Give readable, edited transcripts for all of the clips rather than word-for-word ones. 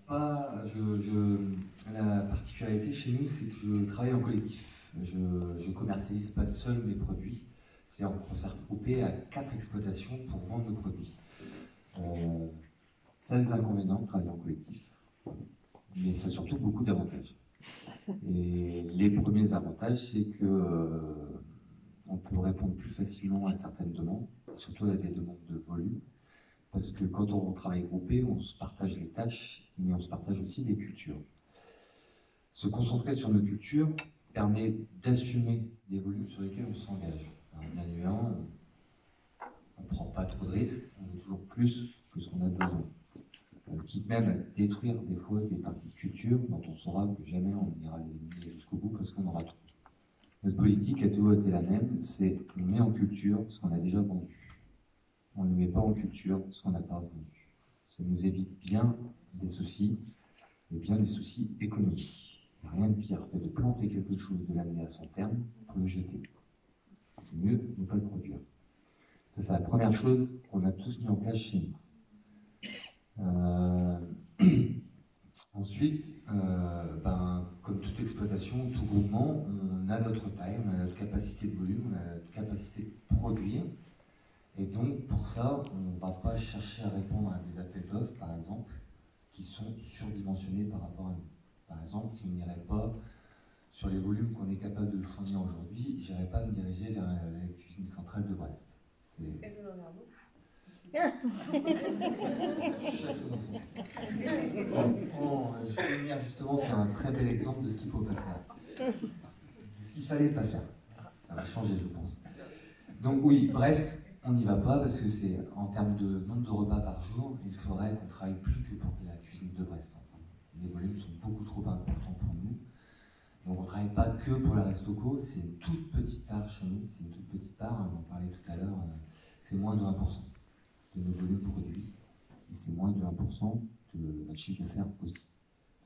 pas. La particularité chez nous, c'est que je travaille en collectif. Je commercialise pas seul mes produits. C'est-à-dire qu'on s'est regroupé à 4 exploitations pour vendre nos produits. Ça a des inconvénients de travailler en collectif, mais ça a surtout beaucoup d'avantages. Et les premiers avantages, c'est que on peut répondre plus facilement à certaines demandes, surtout à des demandes de volume, parce que quand on travaille groupé, on se partage les tâches, mais on se partage aussi des cultures. Se concentrer sur nos cultures permet d'assumer des volumes sur lesquels on s'engage. Bien évidemment, on ne prend pas trop de risques, on veut toujours plus que ce qu'on a besoin. Quitte même à détruire des fois des parties de culture dont on saura que jamais on ira les mener jusqu'au bout parce qu'on aura trop. Notre politique a toujours été la même, c'est on met en culture ce qu'on a déjà vendu. On ne met pas en culture ce qu'on n'a pas vendu. Ça nous évite bien des soucis, et bien des soucis économiques. Il n'y a rien de pire que de planter quelque chose, de l'amener à son terme pour le jeter. C'est mieux de ne pas le produire. Ça, c'est la première chose qu'on a tous mis en place chez nous. Ensuite, comme toute exploitation, tout groupement, on a notre taille, on a notre capacité de volume, on a notre capacité de produire. Et donc, pour ça, on ne va pas chercher à répondre à des appels d'offres, par exemple, qui sont surdimensionnés par rapport à nous. Par exemple, je n'irai pas, sur les volumes qu'on est capable de fournir aujourd'hui, je n'irai pas me diriger vers la cuisine centrale de Brest. Et de Landerneau. Je vais venir justement, c'est un très bel exemple de ce qu'il ne faut pas faire. Ce qu'il ne fallait pas faire. Ça va changer, je pense. Donc oui, Brest, on n'y va pas parce que c'est en termes de nombre de repas par jour, il faudrait qu'on travaille plus que pour la cuisine de Brest. Enfin, les volumes sont beaucoup trop importants pour nous. Donc on ne travaille pas que pour la Restauco, c'est une toute petite part chez nous, c'est une toute petite part, on en parlait tout à l'heure, c'est moins de 1% de nos volumes produits, et c'est moins de 1% de notre chiffre d'affaires aussi.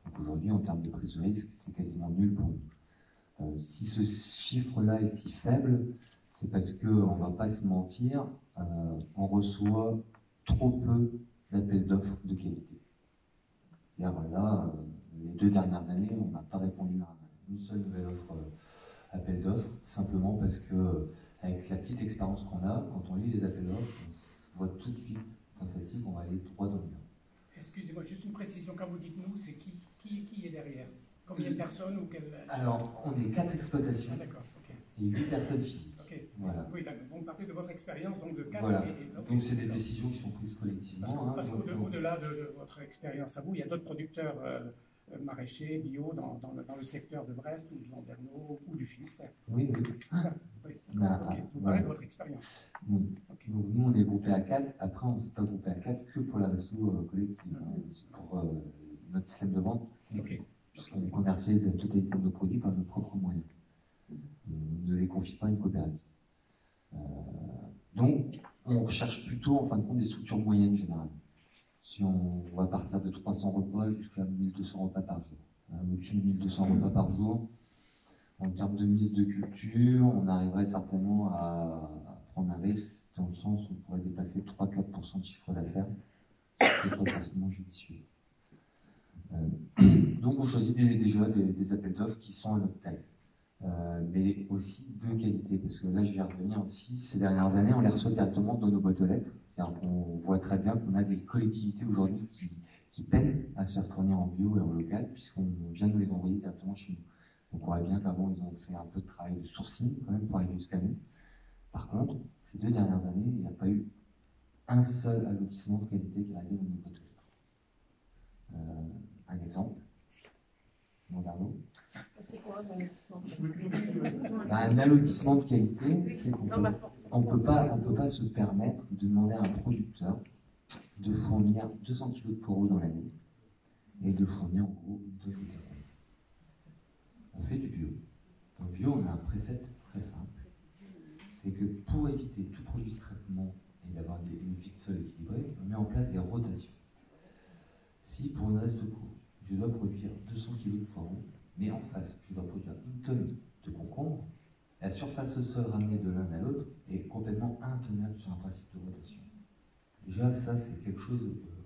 Donc aujourd'hui, en termes de prise de risque, c'est quasiment nul pour nous. Si ce chiffre-là est si faible, c'est parce qu'on ne va pas se mentir, on reçoit trop peu d'appels d'offres de qualité. C'est-à-dire là, les 2 dernières années, on n'a pas répondu à une seule nouvelle offre appel d'offres, simplement parce que avec la petite expérience qu'on a, quand on lit les appels d'offres, on voit tout de suite dans celle-ci qu'on va aller droit dans le mur. Excusez-moi, juste une précision, quand vous dites nous, c'est qui est derrière? Combien de personnes ou quelle... Alors, on est 4 exploitations et 8 personnes physiques. Okay. Voilà. Oui, donc partez de votre expérience, donc de 4 voilà. Donc c'est des décisions qui sont prises collectivement. Parce qu'au-delà de votre expérience à vous, il y a d'autres producteurs maraîchers, bio, dans le secteur de Brest ou de Landerneau ou du Finistère. Oui, oui. Oui. Vous parlez de votre expérience. Oui. Okay. Donc nous, on est groupé à 4. Après, on ne s'est pas groupé à 4 que pour la resto collective. C'est pour notre système de vente. Puisqu'on commercialise la totalité de nos produits par nos propres moyens. On ne les confie pas à une coopérative. Donc, on recherche plutôt, en fin de compte, des structures moyennes généralement. Si on va partir de 300 repas jusqu'à 1200 repas par jour. Au-dessus de 1200 repas par jour, en termes de mise de culture, on arriverait certainement à prendre un risque dans le sens où on pourrait dépasser 3-4% de chiffre d'affaires, ce qui n'est pas forcément judicieux. Donc on choisit déjà des appels d'offres qui sont à notre taille. Mais aussi de qualité, parce que là je vais revenir aussi, ces dernières années on les reçoit directement dans nos boîtes aux lettres, c'est-à-dire qu'on voit très bien qu'on a des collectivités aujourd'hui qui peinent à se faire fournir en bio et en local, puisqu'on vient de les envoyer directement chez nous. Donc on voit bien qu'avant ils ont fait un peu de travail de sourcing quand même pour arriver jusqu'à nous. Par contre, ces 2 dernières années, il n'y a pas eu un seul allotissement de qualité qui est arrivé dans nos boîtes aux lettres. Un exemple, Landerneau. C'est quoi un allotissement? Un allotissement de qualité, c'est qu'on ne peut pas se permettre de demander à un producteur de fournir 200 kg de poireaux dans l'année et de fournir en gros 2 kg. On fait du bio. Dans le bio, on a un précepte très simple, c'est que pour éviter tout produit de traitement et d'avoir une vie de sol équilibrée, on met en place des rotations. Si pour une Restauco, je dois produire 200 kg de poireaux, mais en face, je dois produire 1 tonne de concombre, la surface au sol ramenée de l'un à l'autre est complètement intenable sur un principe de rotation. Déjà, ça, c'est quelque chose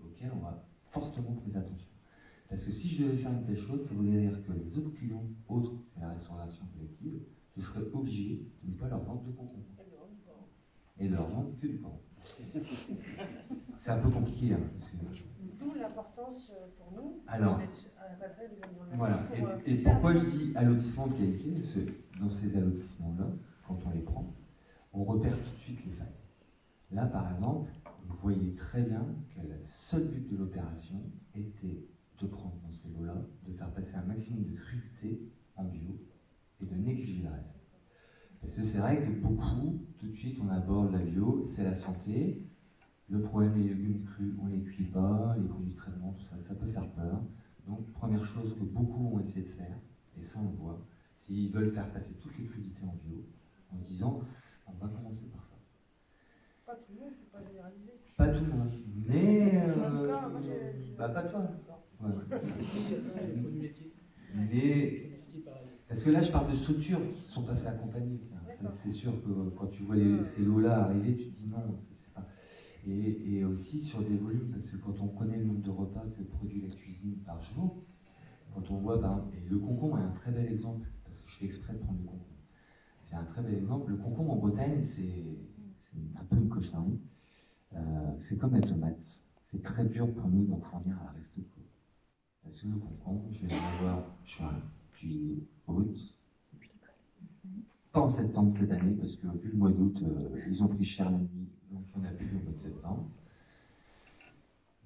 auquel on va fortement prêter attention. Parce que si je devais faire une telle chose, ça voudrait dire que les autres clients, autres que la restauration collective, je serais obligé de ne pas leur vendre de concombre. Et de leur vendre que du porc. C'est un peu compliqué. Hein, parce que... D'où l'importance pour nous Alors, voilà. Et pourquoi je dis allotissement de qualité? Parce que dans ces allotissements-là, quand on les prend, on repère tout de suite les failles. Là, par exemple, vous voyez très bien que le seul but de l'opération était de prendre dans ces lots-là, de faire passer un maximum de crudité en bio et de négliger le reste. Parce que c'est vrai que beaucoup, tout de suite, on aborde la bio, c'est la santé. Le problème, les légumes crus, on ne les cuit pas, les produits de traitement, tout ça, ça peut faire peur. Donc, première chose que beaucoup vont essayer de faire, et ça on le voit, s'ils veulent faire passer toutes les crudités en bio, en disant, on va commencer par ça. Pas tout le monde, il ne faut pas généraliser. Pas tout le monde, mais... pas toi. Ouais. Mais... Parce que là, je parle de structures qui ne se sont pas fait accompagner. C'est sûr que quand tu vois ces lots-là arriver, tu te dis non, c'est pas... Et aussi sur des volumes, parce que quand on connaît le nombre de repas que produit la cuisine par jour, quand on voit, par exemple, et le concombre est un très bel exemple, parce que je fais exprès de prendre le concombre. C'est un très bel exemple. Le concombre en Bretagne, c'est un peu une cochonnerie. C'est comme la tomate. C'est très dur pour nous d'en fournir à la Restauco. Parce que le concombre, je vais en avoir juin, juillet, août. Pas en septembre cette année, parce que vu le mois d'août, ils ont pris cher la nuit, donc il n'y en a plus au mois de septembre.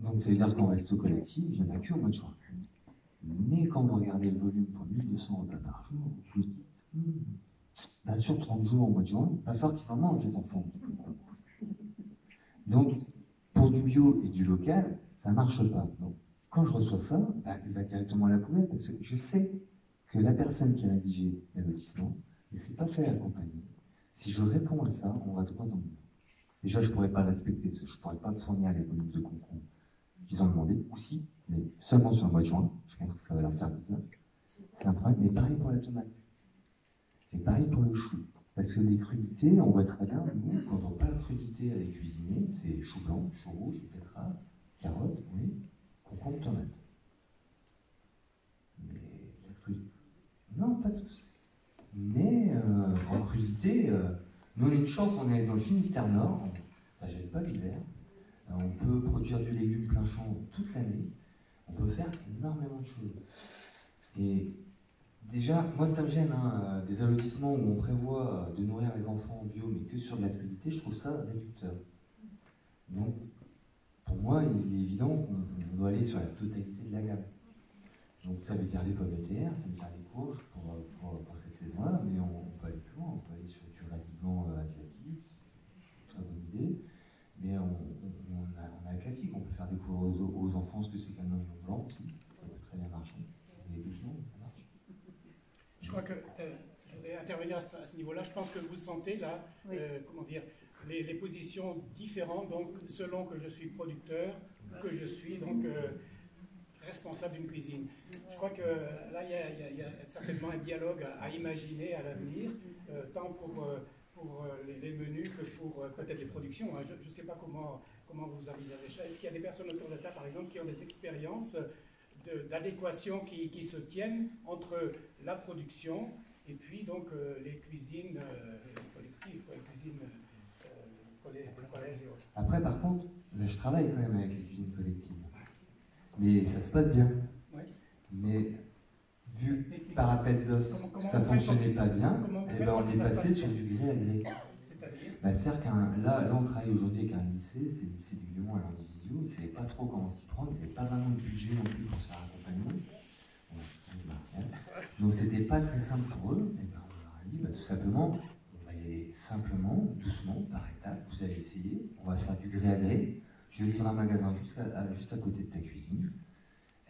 Donc ça veut dire qu'en resto collectif, il n'y en a qu'au mois de juin. Mais quand vous regardez le volume pour 1200 repas par jour, vous vous dites, sur 30 jours au mois de juin, il va falloir qu'ils en mangent, les enfants. Donc, pour du bio et du local, ça ne marche pas. Donc, quand je reçois ça, il va directement à la poubelle, parce que je sais que la personne qui a rédigé l'allotissement ne s'est pas fait accompagner. Si je réponds à ça, on va droit dans le mur. Déjà, je ne pourrais pas le respecter, parce que je ne pourrais pas fournir les volumes de concombre qu'ils ont demandé, ou si, mais seulement sur le mois de juin. Je pense que ça va leur faire bizarre. C'est un problème, mais pareil pour la tomate. Et pareil pour le chou. Parce que les crudités, on voit très bien, nous, quand on parle de crudité à les cuisiner, c'est chou blanc, chou rouge, betterave, carotte, oui, concombre, tomate. Mais la crudité... Non, pas tous. Mais en crudité, nous on a une chance, on est dans le Finistère Nord, ça ne gèle pas l'hiver, on peut produire du légume plein champ toute l'année, on peut faire énormément de choses. Et déjà, moi ça me gêne, des allotissements où on prévoit de nourrir les enfants en bio, mais que sur de la crudité, je trouve ça réducteur. Donc, pour moi, il est évident qu'on doit aller sur la totalité de la gamme. Donc ça veut dire les pommes de terre, ça veut dire les courges pour cette saison-là, mais on peut aller plus loin, on peut aller sur du radis blanc asiatique, très bonne idée, mais on a le classique, on peut faire découvrir aux enfants ce que c'est qu'un oignon blanc aussi, ça peut très bien marcher, mais doucement, mais ça marche. Je crois que je voudrais intervenir à ce niveau-là. Je pense que vous sentez là, oui. Comment dire, les positions différentes, donc selon que je suis producteur, que je suis donc responsable d'une cuisine. Je crois que là, il y a certainement un dialogue à imaginer à l'avenir, tant pour les menus que pour peut-être les productions. Je ne sais pas comment vous envisagez ça. Est-ce qu'il y a des personnes autour de la table, par exemple, qui ont des expériences d'adéquation qui se tiennent entre la production et puis donc les cuisines collectives, les cuisines collèges et autres. Après, par contre, là, je travaille quand même avec les cuisines collectives. Mais ça se passe bien. Ouais. Mais vu par appel d'offres, ça ne fonctionnait pas bien, et ben on est passé sur du gré à gré. C'est-à-dire que là, on travaille aujourd'hui avec un lycée, c'est le lycée du Lyon à l'Andivisio, ils ne savaient pas trop comment s'y prendre, ils n'avaient pas vraiment de budget non plus pour se faire accompagner. Donc c'était pas très simple pour eux, et ben on leur a dit tout simplement, on va y aller simplement, doucement, par étapes, vous allez essayer, on va faire du gré à gré. Je livre un magasin juste à côté de ta cuisine.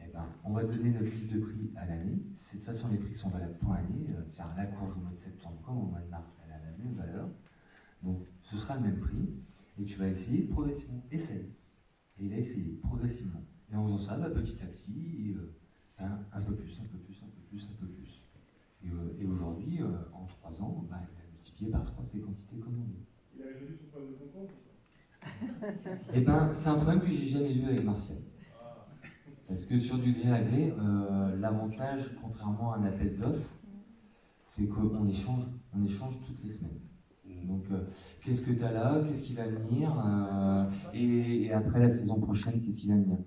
Eh ben, on va donner notre liste de prix à l'année. De toute façon, les prix sont valables pour l'année. C'est-à-dire la courge au mois de septembre comme au mois de mars, elle a la même valeur. Donc, ce sera le même prix. Et tu vas essayer progressivement. Essaye. Et il a essayé progressivement. Et en faisant ça, petit à petit, un peu plus, un peu plus, un peu plus, un peu plus. Et aujourd'hui, en 3 ans, il a multiplié par 3 ses quantités commandées. Il a résolu son problème de concombre. Eh bien, c'est un problème que j'ai jamais eu avec Martial. Parce que sur du gré à gré, l'avantage, contrairement à un appel d'offres, c'est qu'on échange toutes les semaines. Donc, qu'est-ce que tu as là? Qu'est-ce qui va venir? Et après la saison prochaine, qu'est-ce qui va venir?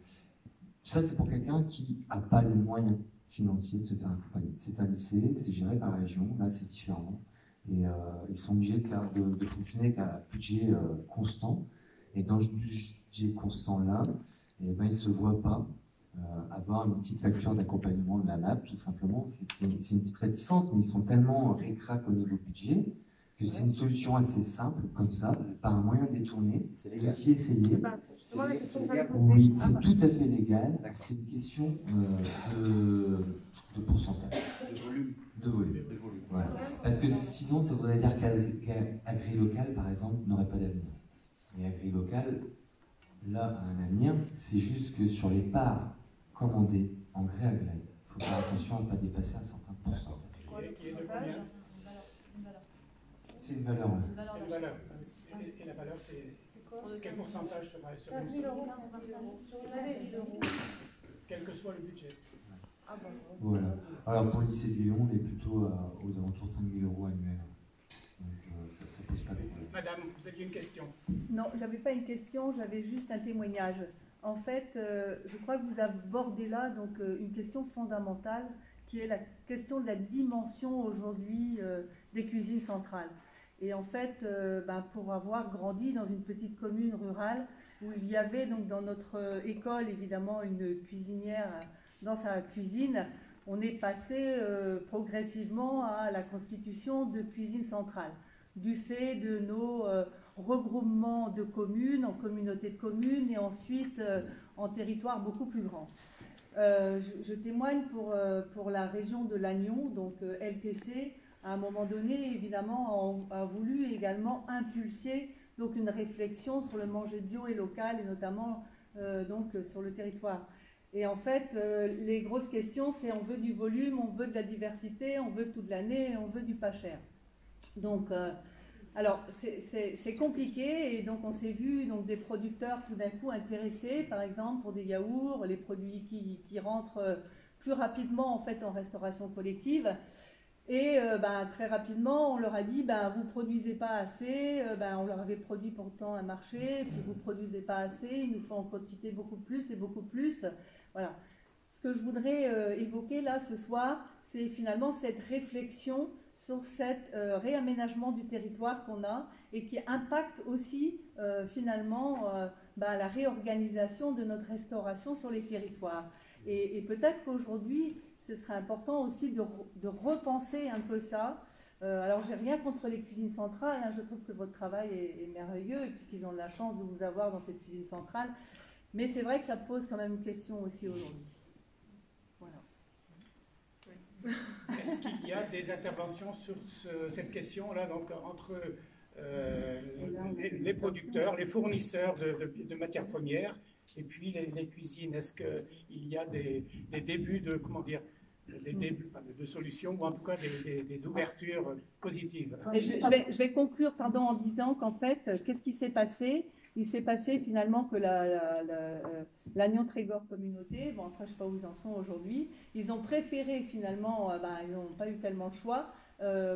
Ça, c'est pour quelqu'un qui n'a pas les moyens financiers de se faire accompagner. C'est un lycée, c'est géré par la région, là c'est différent. Et ils sont obligés de fonctionner avec un budget constant. Et dans ce budget constant-là, eh ben, ils ne se voient pas avoir une petite facture d'accompagnement de la MAP, tout simplement. C'est une petite réticence, mais ils sont tellement ric-rac au niveau budget que c'est une solution assez simple, comme ça, par un moyen détourné, de s'y essayer. Oui, c'est tout à fait légal. C'est une question de pourcentage. De volume. Voilà. Parce que sinon, ça voudrait dire qu'Agrilocal, par exemple, n'aurait pas d'avenir. Et Agrilocal, là, a un avenir. C'est juste que sur les parts commandées en gré à gré, il faut faire attention à ne pas dépasser un certain pourcentage. C'est une valeur. Et la valeur, c'est quel pourcentage sera 15 000 euros, 15 000 euros. Quel que soit le budget. Voilà. Alors pour le lycée de Lyon, on est plutôt aux alentours de 5 000 euros annuels. Donc ça ne pose pas de problème. Madame, vous aviez une question? Non, j'avais pas une question, j'avais juste un témoignage. En fait, je crois que vous abordez là donc, une question fondamentale qui est la question de la dimension aujourd'hui des cuisines centrales. Et en fait, pour avoir grandi dans une petite commune rurale où il y avait donc dans notre école évidemment une cuisinière dans sa cuisine, on est passé progressivement à la constitution de cuisines centrales du fait de nos regroupements de communes en communautés de communes et ensuite en territoires beaucoup plus grands. Je témoigne pour la région de Lannion, donc LTC, à un moment donné, évidemment, a voulu également impulser donc, une réflexion sur le manger bio et local, et notamment donc, sur le territoire. Et en fait, les grosses questions, c'est on veut du volume, on veut de la diversité, on veut toute l'année, on veut du pas cher. Donc, alors, c'est compliqué, et donc on s'est vu donc, des producteurs tout d'un coup intéressés, par exemple, pour des yaourts, les produits qui rentrent plus rapidement en fait en restauration collective. Et très rapidement, on leur a dit, vous ne produisez pas assez, on leur avait produit pourtant un marché, puis vous ne produisez pas assez, il nous faut en quantité beaucoup plus et beaucoup plus. Voilà. Ce que je voudrais évoquer là ce soir, c'est finalement cette réflexion sur cet réaménagement du territoire qu'on a et qui impacte aussi finalement la réorganisation de notre restauration sur les territoires. Et peut-être qu'aujourd'hui, ce serait important aussi de repenser un peu ça. Alors, j'ai rien contre les cuisines centrales, hein, je trouve que votre travail est merveilleux et puis qu'ils ont de la chance de vous avoir dans cette cuisine centrale. Mais c'est vrai que ça pose quand même une question aussi aujourd'hui. Voilà. Est-ce qu'il y a des interventions sur cette question-là, donc entre les producteurs, les fournisseurs de matières premières et puis les cuisines? Est-ce qu'il y a des débuts de, comment dire, des débuts de solutions ou en tout cas des ouvertures positives? Et je vais conclure en disant qu'en fait, qu'est-ce qui s'est passé? Il s'est passé finalement que l'Agnon Trégor Communauté, bon après je ne sais pas où ils en sont aujourd'hui, ils ont préféré finalement, ils n'ont pas eu tellement de choix,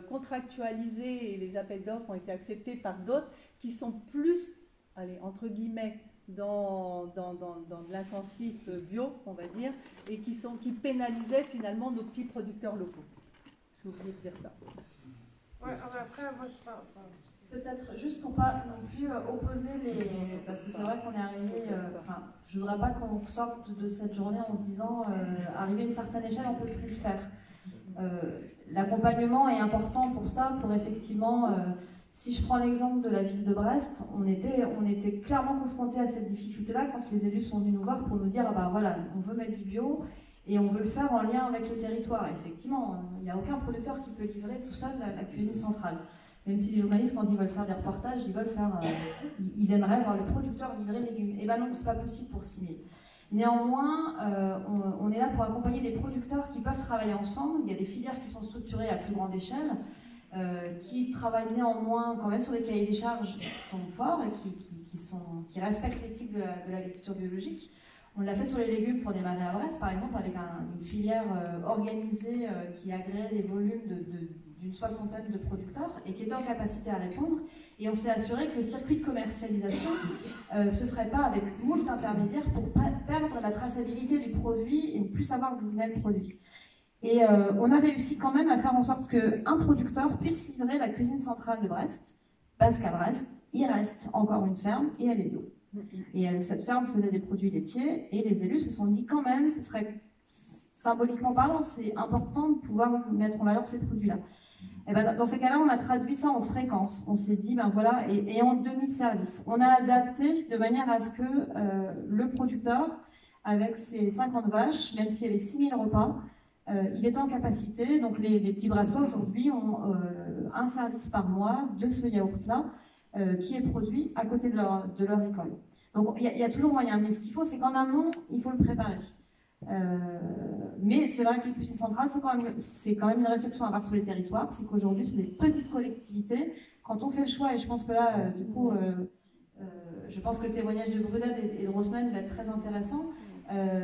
contractualiser et les appels d'offres ont été acceptés par d'autres qui sont plus, allez, entre guillemets, dans de l'intensif bio, on va dire, et qui pénalisaient finalement nos petits producteurs locaux. J'ai oublié de dire ça. Ouais, après, moi, peut-être juste pour pas non plus opposer les... Parce que c'est vrai qu'on est arrivé... je voudrais pas qu'on sorte de cette journée en se disant arrivé à une certaine échelle, on ne peut plus le faire. L'accompagnement est important pour ça, pour effectivement... si je prends l'exemple de la ville de Brest, on était clairement confrontés à cette difficulté-là quand les élus sont venus nous voir pour nous dire voilà, on veut mettre du bio et on veut le faire en lien avec le territoire. Et effectivement, il n'y a aucun producteur qui peut livrer tout seul la cuisine centrale. Même si les journalistes, quand ils veulent faire des reportages, ils aimeraient voir le producteur livrer les légumes. Et non, c'est pas possible pour 6 000. Néanmoins, on est là pour accompagner des producteurs qui peuvent travailler ensemble. Il y a des filières qui sont structurées à plus grande échelle, qui travaillent néanmoins quand même sur des cahiers des charges qui sont forts et qui respectent l'éthique de l'agriculture biologique. On l'a fait sur les légumes pour démarrer à Brest, par exemple, avec une filière organisée qui agréait les volumes d'une soixantaine de producteurs et qui était en capacité à répondre. Et on s'est assuré que le circuit de commercialisation ne se ferait pas avec moult intermédiaires pour pas perdre la traçabilité du produit et ne plus savoir d'où venait le produit. Et on a réussi quand même à faire en sorte qu'un producteur puisse livrer la cuisine centrale de Brest, parce qu'à Brest, il reste encore une ferme et elle est bio. Et cette ferme faisait des produits laitiers et les élus se sont dit quand même, ce serait symboliquement parlant, c'est important de pouvoir mettre en valeur ces produits-là. Et ben, dans ces cas-là, on a traduit ça en fréquence. On s'est dit, ben voilà, et en demi-service. On a adapté de manière à ce que le producteur, avec ses 50 vaches, même s'il y avait 6000 repas, il est en capacité, donc les petits brassois aujourd'hui ont un service par mois de ce yaourt-là qui est produit à côté de leur école. Donc il y a toujours moyen, mais ce qu'il faut, c'est qu'en amont, il faut le préparer. Mais c'est vrai que les cuisines centrales, c'est quand même une réflexion à avoir sur les territoires, c'est qu'aujourd'hui, sur des petites collectivités, quand on fait le choix, et je pense que là, du coup, je pense que le témoignage de Brunette et de Rosemane va être très intéressant,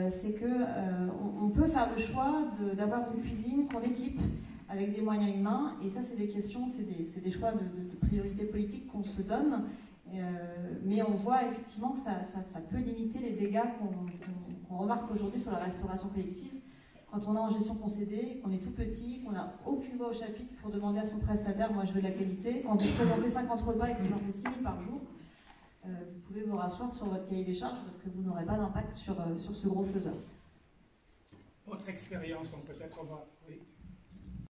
c'est qu'on peut faire le choix d'avoir une cuisine qu'on équipe avec des moyens humains, et ça, c'est des questions, c'est des choix de priorité politique qu'on se donne. Mais on voit effectivement que ça peut limiter les dégâts qu'on remarque aujourd'hui sur la restauration collective. Quand on est en gestion concédée, qu'on est tout petit, qu'on n'a aucune voix au chapitre pour demander à son prestataire, moi je veux de la qualité, quand vous présentez 50 repas et que vous en faites 6 000 par jour, vous pouvez vous rasseoir sur votre cahier des charges parce que vous n'aurez pas d'impact sur ce gros faiseur. Autre expérience, donc peut-être on va... Oui.